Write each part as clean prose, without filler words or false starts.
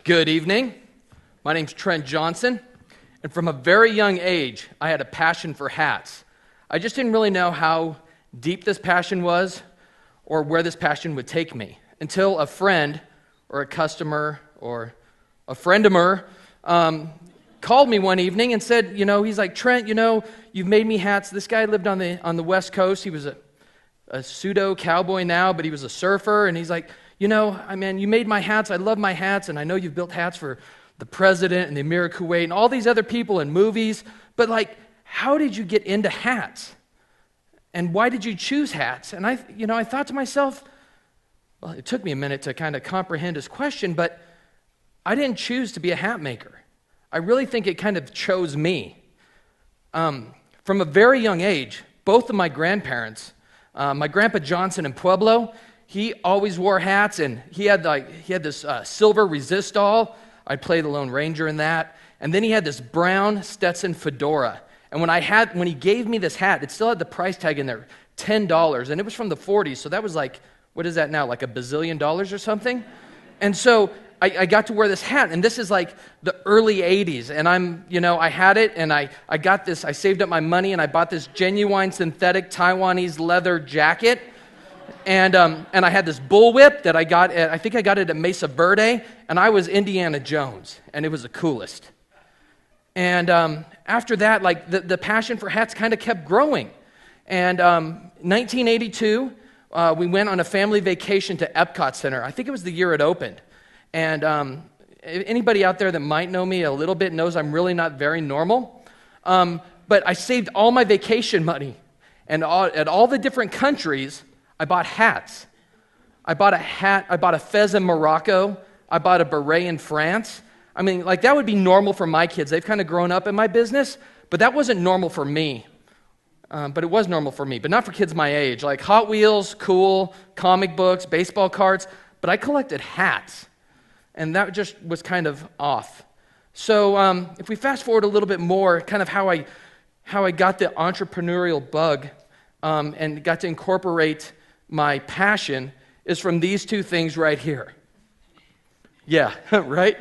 Good evening. My name's Trent Johnson, and from a very young age, I had a passion for hats. I just didn't really know how deep this passion was or where this passion would take me until a friend or a customer or a friendomer called me one evening and said, he's like, Trent, you've made me hats. This guy lived on the West Coast. He was a pseudo cowboy now, but he was a surfer, and he's like, you made my hats. I love my hats, and I know you've built hats for the president and the Emir of Kuwait and all these other people in movies, but how did you get into hats? And why did you choose hats? And I thought to myself, well, it took me a minute to kind of comprehend his question, but I didn't choose to be a hat maker. I really think it kind of chose me. From a very young age, both of my grandparents, my grandpa Johnson in Pueblo, he always wore hats, and he had this silver Resistol. I'd play the Lone Ranger in that. And then he had this brown Stetson fedora. And when he gave me this hat, it still had the price tag in there, $10, and it was from the 40s, so that was what is that now, like $1 billion or something? And so I got to wear this hat, and this is like the early 80s, and I had it, and I got this, I saved up my money, and I bought this genuine synthetic Taiwanese leather jacket, and I had this bullwhip that I think I got it at Mesa Verde, and I was Indiana Jones, and it was the coolest. And after that, the passion for hats kind of kept growing. And 1982, we went on a family vacation to Epcot Center. I think it was the year it opened. And anybody out there that might know me a little bit knows I'm really not very normal. But I saved all my vacation money. And at all the different countries, I bought hats. I bought a hat. I bought a fez in Morocco. I bought a beret in France. That would be normal for my kids. They've kind of grown up in my business, but that wasn't normal for me. But it was normal for me, but not for kids my age. Like Hot Wheels, cool, comic books, baseball cards, but I collected hats, and that just was kind of off. So if we fast forward a little bit more, kind of how I got the entrepreneurial bug and got to incorporate my passion is from these two things right here. Yeah, right?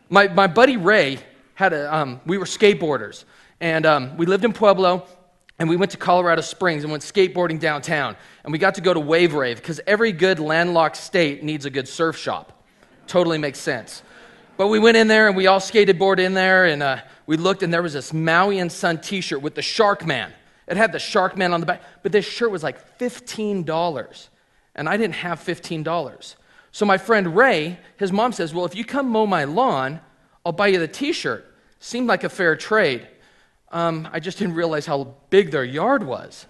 My buddy Ray we were skateboarders, and we lived in Pueblo, and we went to Colorado Springs and went skateboarding downtown, and we got to go to Wave Rave, because every good landlocked state needs a good surf shop. Totally makes sense. But we went in there, and we all skated board in there, and we looked, and there was this Maui and Son t-shirt with the Shark Man. It had the Shark Man on the back, but this shirt was like $15, and I didn't have $15. So my friend Ray, his mom says, well, if you come mow my lawn, I'll buy you the t-shirt. Seemed like a fair trade. I just didn't realize how big their yard was.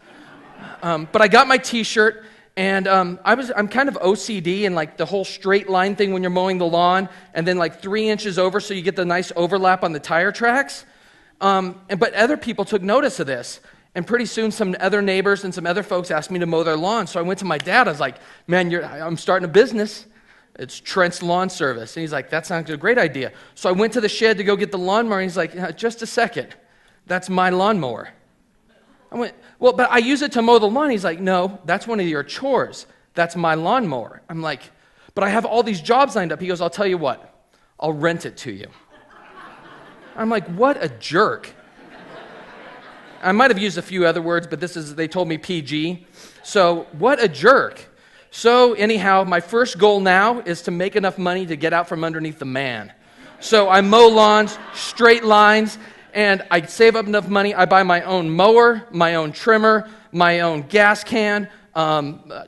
But I got my t-shirt, and I'm kind of OCD and the whole straight line thing when you're mowing the lawn, and then 3 inches over so you get the nice overlap on the tire tracks. But other people took notice of this. And pretty soon, some other neighbors and some other folks asked me to mow their lawn. So I went to my dad. I was like, man, I'm starting a business. It's Trent's Lawn Service. And he's like, that sounds like a great idea. So I went to the shed to go get the lawnmower. And he's like, just a second. That's my lawnmower. I went, well, but I use it to mow the lawn. He's like, no, that's one of your chores. That's my lawnmower. I'm like, but I have all these jobs lined up. He goes, I'll tell you what. I'll rent it to you. I'm like, what a jerk. I might have used a few other words, but they told me PG. So what a jerk. So anyhow, my first goal now is to make enough money to get out from underneath the man. So I mow lawns, straight lines, and I save up enough money. I buy my own mower, my own trimmer, my own gas can,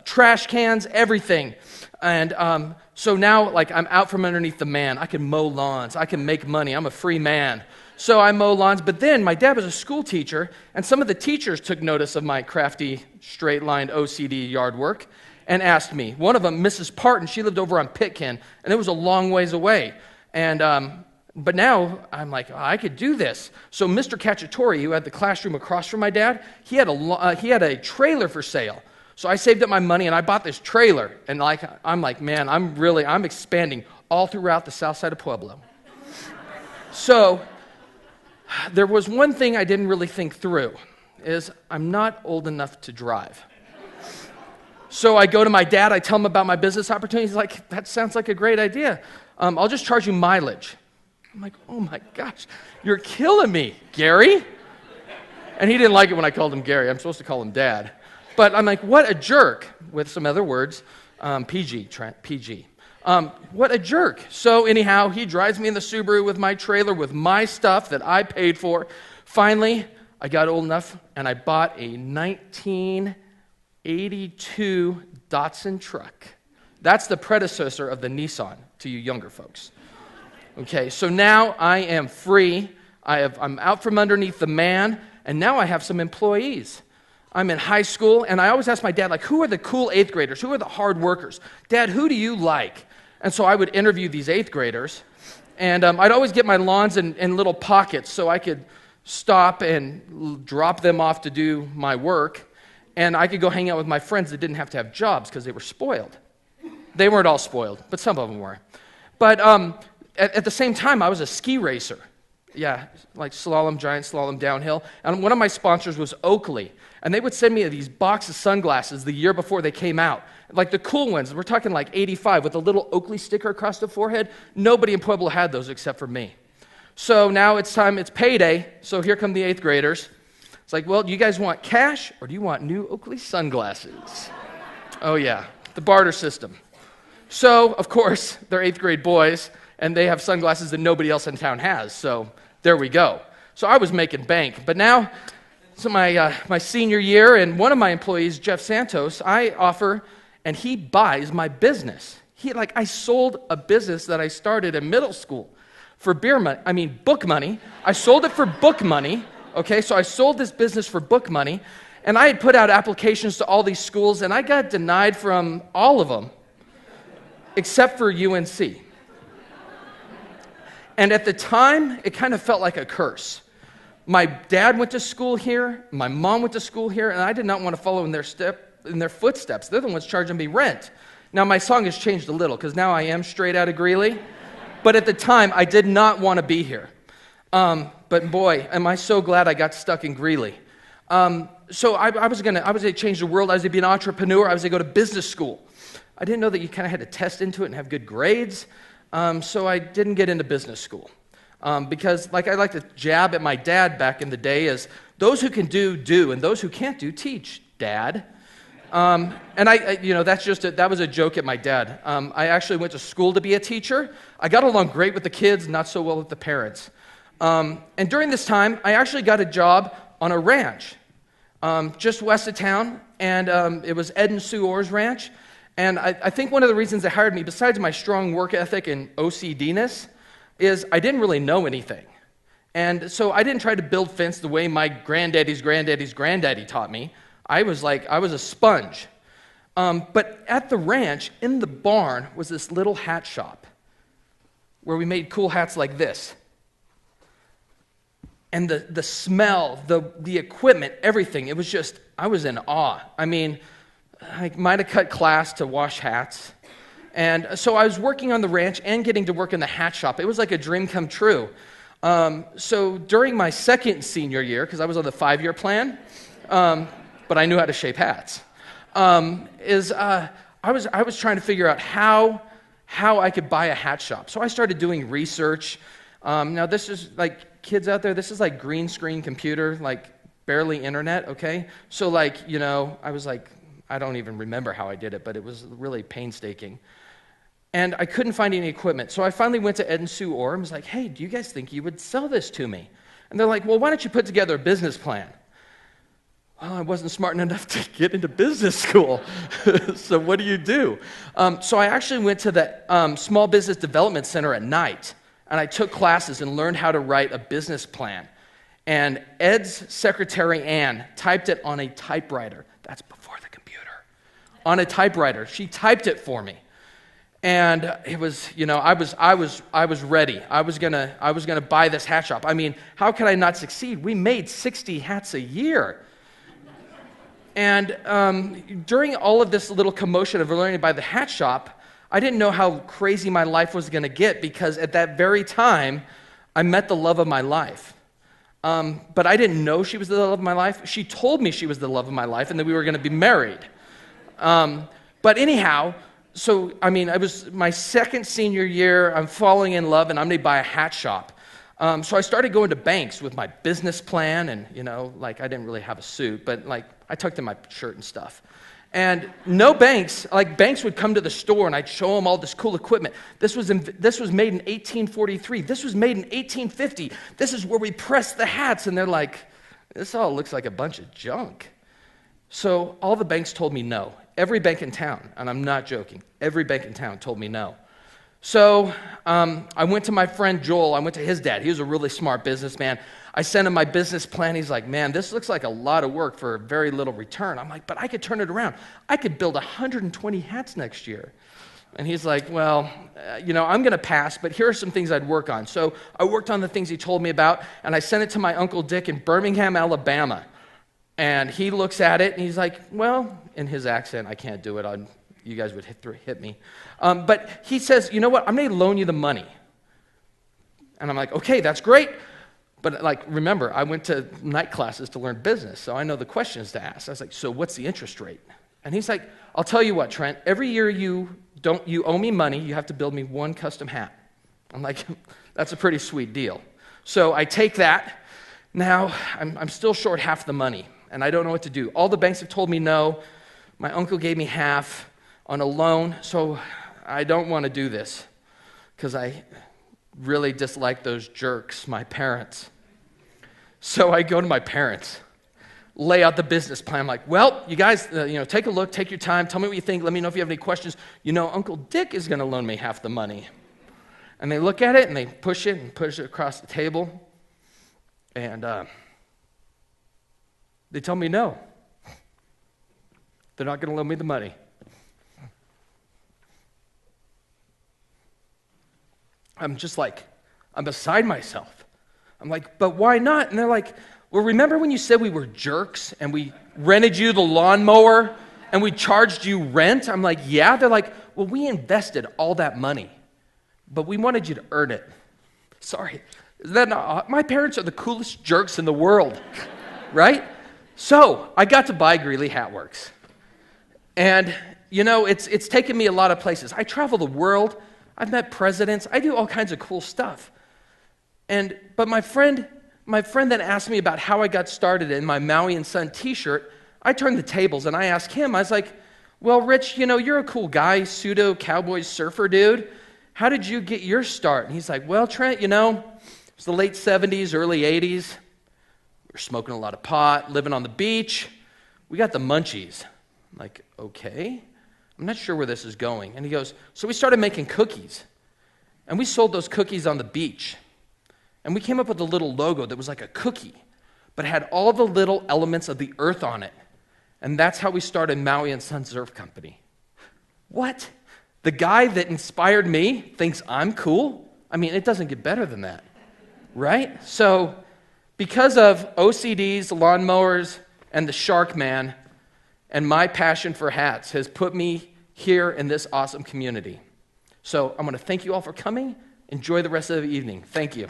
trash cans, everything. And so now I'm out from underneath the man. I can mow lawns. I can make money. I'm a free man. So I mow lawns, but then my dad was a school teacher, and some of the teachers took notice of my crafty, straight-lined OCD yard work and asked me. One of them, Mrs. Parton, she lived over on Pitkin, and it was a long ways away. And but now I'm like, oh, I could do this. So Mr. Cacciatore, who had the classroom across from my dad, he had a trailer for sale. So I saved up my money, and I bought this trailer, and I'm like, man, I'm expanding all throughout the south side of Pueblo. So there was one thing I didn't really think through, is I'm not old enough to drive. So I go to my dad, I tell him about my business opportunity. He's like, that sounds like a great idea. I'll just charge you mileage. I'm like, oh my gosh, you're killing me, Gary. And he didn't like it when I called him Gary. I'm supposed to call him Dad. But I'm like, what a jerk, with some other words. PG, Trent, PG. What a jerk. So anyhow, he drives me in the Subaru with my trailer, with my stuff that I paid for. Finally, I got old enough, and I bought a 1982 Datsun truck. That's the predecessor of the Nissan to you younger folks. Okay, so now I am free. I'm out from underneath the man, and now I have some employees. I'm in high school, and I always ask my dad, like, who are the cool 8th graders? Who are the hard workers? Dad, who do you like? And so I would interview these 8th graders, and I'd always get my lawns in little pockets so I could stop and drop them off to do my work, and I could go hang out with my friends that didn't have to have jobs because they were spoiled. They weren't all spoiled, but some of them were. But at the same time, I was a ski racer. Yeah, like slalom, giant slalom, downhill. And one of my sponsors was Oakley. And they would send me these box of sunglasses the year before they came out. Like the cool ones. We're talking like 85 with a little Oakley sticker across the forehead. Nobody in Pueblo had those except for me. So now it's time, it's payday. So here come the 8th graders. It's like, well, do you guys want cash or do you want new Oakley sunglasses? Oh yeah, the barter system. So, of course, they're 8th grade boys, and they have sunglasses that nobody else in town has. So there we go. So I was making bank. But now, so my senior year, and one of my employees, Jeff Santos, I offer, and he buys my business. I sold a business that I started in middle school for book money. I sold it for book money. Okay, so I sold this business for book money, and I had put out applications to all these schools, and I got denied from all of them, except for UNC. And at the time, it kind of felt like a curse. My dad went to school here, my mom went to school here, and I did not want to follow in their footsteps. They're the ones charging me rent. Now, my song has changed a little, because now I am straight out of Greeley. But at the time, I did not want to be here. But boy, am I so glad I got stuck in Greeley. So I was going to change the world. I was going to be an entrepreneur. I was going to go to business school. I didn't know that you kind of had to test into it and have good grades. So I didn't get into business school. Because I like to jab at my dad back in the day as those who can do, and those who can't do, teach, Dad. And that was a joke at my dad. I actually went to school to be a teacher. I got along great with the kids, not so well with the parents. And during this time, I actually got a job on a ranch just west of town, and it was Ed and Sue Orr's ranch. And I think one of the reasons they hired me, besides my strong work ethic and OCD-ness, is I didn't really know anything. And so I didn't try to build fence the way my granddaddy's granddaddy taught me. I was a sponge. But at the ranch, in the barn, was this little hat shop where we made cool hats like this. And the smell, the equipment, everything, it was just, I was in awe. I mean, I might have cut class to wash hats. And so I was working on the ranch and getting to work in the hat shop. It was like a dream come true. So during my second senior year, because I was on the 5-year plan, but I knew how to shape hats, I was trying to figure out how I could buy a hat shop. So I started doing research. Now this is like, kids out there, this is like green screen computer, like barely internet, okay? So I was like, I don't even remember how I did it, but it was really painstaking. And I couldn't find any equipment. So I finally went to Ed and Sue Orr and was like, hey, do you guys think you would sell this to me? And they're like, well, why don't you put together a business plan? Well, I wasn't smart enough to get into business school. So what do you do? So I actually went to the Small Business Development Center at night, and I took classes and learned how to write a business plan. And Ed's secretary, Ann, typed it on a typewriter. That's before the computer. On a typewriter. She typed it for me. And it was, I was ready. I was gonna buy this hat shop. I mean, how could I not succeed? We made 60 hats a year. And during all of this little commotion of learning to buy the hat shop, I didn't know how crazy my life was going to get, because at that very time, I met the love of my life. But I didn't know she was the love of my life. She told me she was the love of my life and that we were going to be married. But anyhow, so, it was my second senior year. I'm falling in love, and I'm going to buy a hat shop. So I started going to banks with my business plan, and, I didn't really have a suit, but, I tucked in my shirt and stuff. And no banks, banks would come to the store, and I'd show them all this cool equipment. This was made in 1843. This was made in 1850. This is where we press the hats. And they're like, this all looks like a bunch of junk. So all the banks told me no. Every bank in town, and I'm not joking, every bank in town told me no. So I went to my friend Joel. I went to his dad. He was a really smart businessman. I sent him my business plan. He's like, man, this looks like a lot of work for very little return. I'm like, but I could turn it around. I could build 120 hats next year. And he's like, well, I'm going to pass, but here are some things I'd work on. So I worked on the things he told me about, and I sent it to my Uncle Dick in Birmingham, Alabama. And he looks at it, and he's like, well, in his accent, I can't do it. You guys would hit me. But he says, you know what? I'm going to loan you the money. And I'm like, okay, that's great. But remember, I went to night classes to learn business, so I know the questions to ask. I was like, so what's the interest rate? And he's like, I'll tell you what, Trent. Every year you owe me money, you have to build me one custom hat. I'm like, that's a pretty sweet deal. So I take that. Now I'm still short half the money, and I don't know what to do. All the banks have told me no. My uncle gave me half on a loan, so I don't want to do this because I really dislike those jerks, my parents. So I go to my parents, lay out the business plan. I'm like, well, you guys, take a look, take your time, tell me what you think, let me know if you have any questions. Uncle Dick is going to loan me half the money. And they look at it, and they push it across the table, and they tell me no. They're not going to loan me the money. I'm just like, I'm beside myself. I'm like, but why not? And they're like, well, remember when you said we were jerks and we rented you the lawnmower and we charged you rent? I'm like, yeah. They're like, well, we invested all that money, but we wanted you to earn it. Sorry. Is that not, my parents are the coolest jerks in the world, right? So I got to buy Greeley Hat Works. And, it's taken me a lot of places. I travel the world. I've met presidents. I do all kinds of cool stuff. But my friend that asked me about how I got started in my Maui and Son t-shirt, I turned the tables and I asked him, I was like, well, Rich, you're a cool guy, pseudo cowboy surfer dude. How did you get your start? And he's like, well, Trent, it was the late 70s, early 80s. We were smoking a lot of pot, living on the beach. We got the munchies. I'm like, okay. I'm not sure where this is going. And he goes, so we started making cookies. And we sold those cookies on the beach. And we came up with a little logo that was like a cookie, but had all the little elements of the earth on it. And that's how we started Maui and Son Surf Company. What? The guy that inspired me thinks I'm cool? It doesn't get better than that, right? So because of OCDs, lawnmowers, and the Shark Man, and my passion for hats has put me here in this awesome community. So I'm going to thank you all for coming. Enjoy the rest of the evening. Thank you.